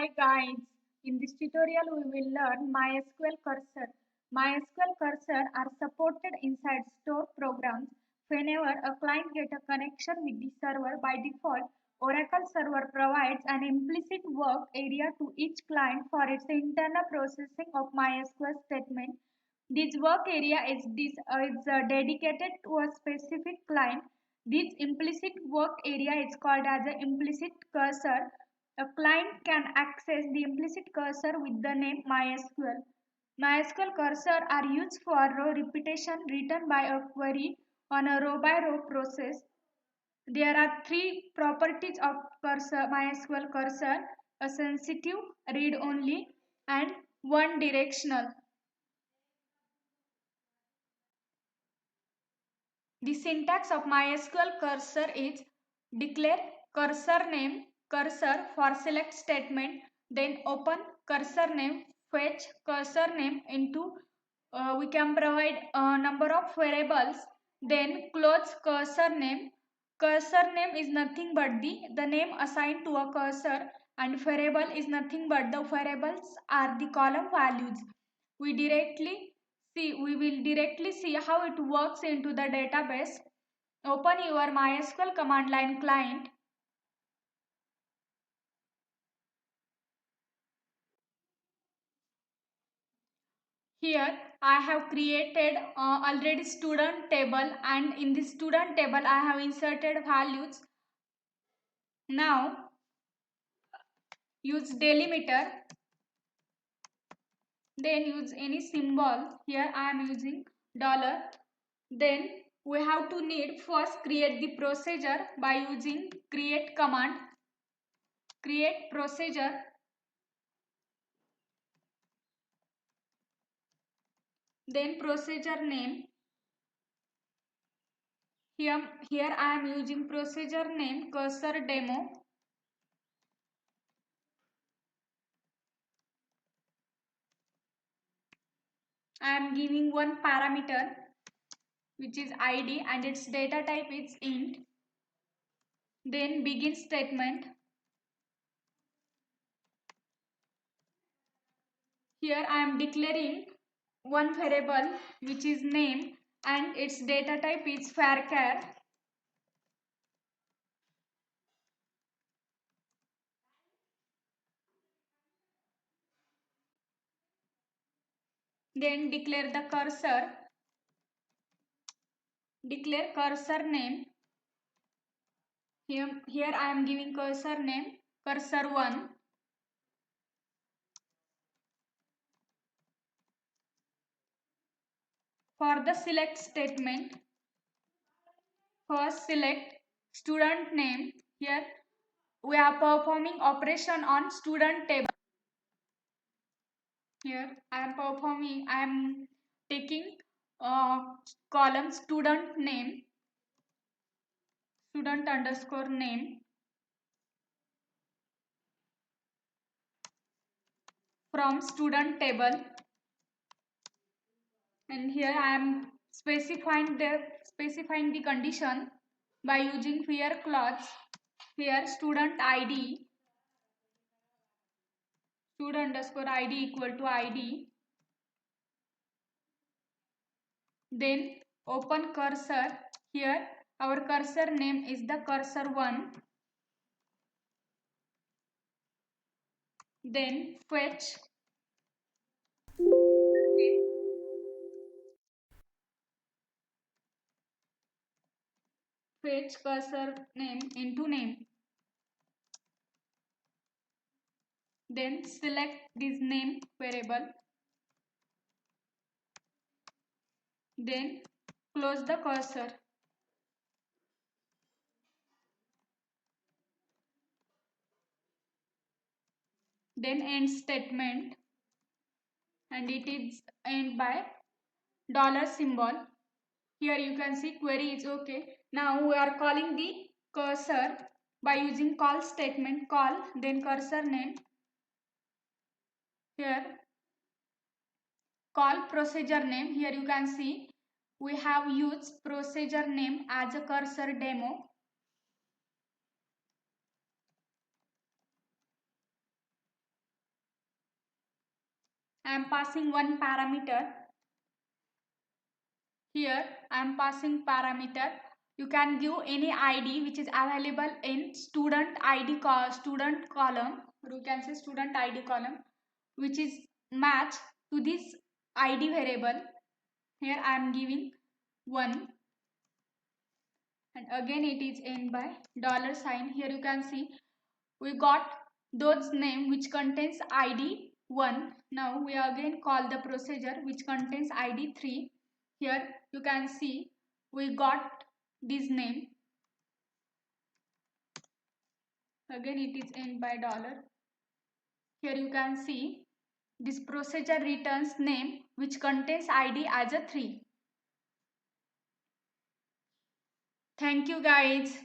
Hi guys, in this tutorial we will learn MySQL cursor. MySQL cursor are supported inside store programs. Whenever a client gets a connection with the server, by default, Oracle server provides an implicit work area to each client for its internal processing of MySQL statement. This work area is dedicated to a specific client. This implicit work area is called as an implicit cursor. A client can access the implicit cursor with the name MySQL. MySQL cursor are used for row repetition written by a query on a row-by-row process. There are three properties of MySQL cursor: a sensitive, read-only, and one directional. The syntax of MySQL cursor is declare cursor name cursor for select statement, then open cursor name, fetch cursor name into we can provide a number of variables, then close cursor name. Cursor name is nothing but the name assigned to a cursor, and variable is nothing but the variables are the column values. We will directly see how it works into the database. Open your MySQL command line client. Here I have created already student table, and in this student table I have inserted values. Now use delimiter, then use any symbol. Here I am using dollar. Then we have to need first create the procedure by using create command. Create procedure. Then procedure name. Here I am using procedure name cursor demo. I am giving one parameter which is id and its data type is int. Then begin statement. Here I am declaring one variable which is name and its data type is varchar. Then declare the cursor. Declare cursor name. Here I am giving cursor name cursor1. For the select statement, first select student name. Here we are performing operation on student table. Here I am taking column student name, student underscore name from student table, and here I am specifying the condition by using where clause. Here student underscore id equal to id. Then open cursor. Here our cursor name is the cursor1. Then fetch cursor name into name. Then select this name variable. Then close the cursor. Then end statement, and it is end by dollar symbol. Here you can see query is okay. Now we are calling the cursor by using call statement. Call, then cursor name. Here call procedure name. Here you can see we have used procedure name as a cursor demo. I am passing one parameter. Here I am passing parameter. You can give any ID which is available in student ID student column, or you can say student ID column, which is match to this ID variable. Here I am giving 1, and again it is end by $sign. Here you can see we got those name which contains ID 1. Now we again call the procedure which contains ID 3. Here you can see we got this name. Again it is end by $. Here you can see this procedure returns name which contains ID as a 3. Thank you guys.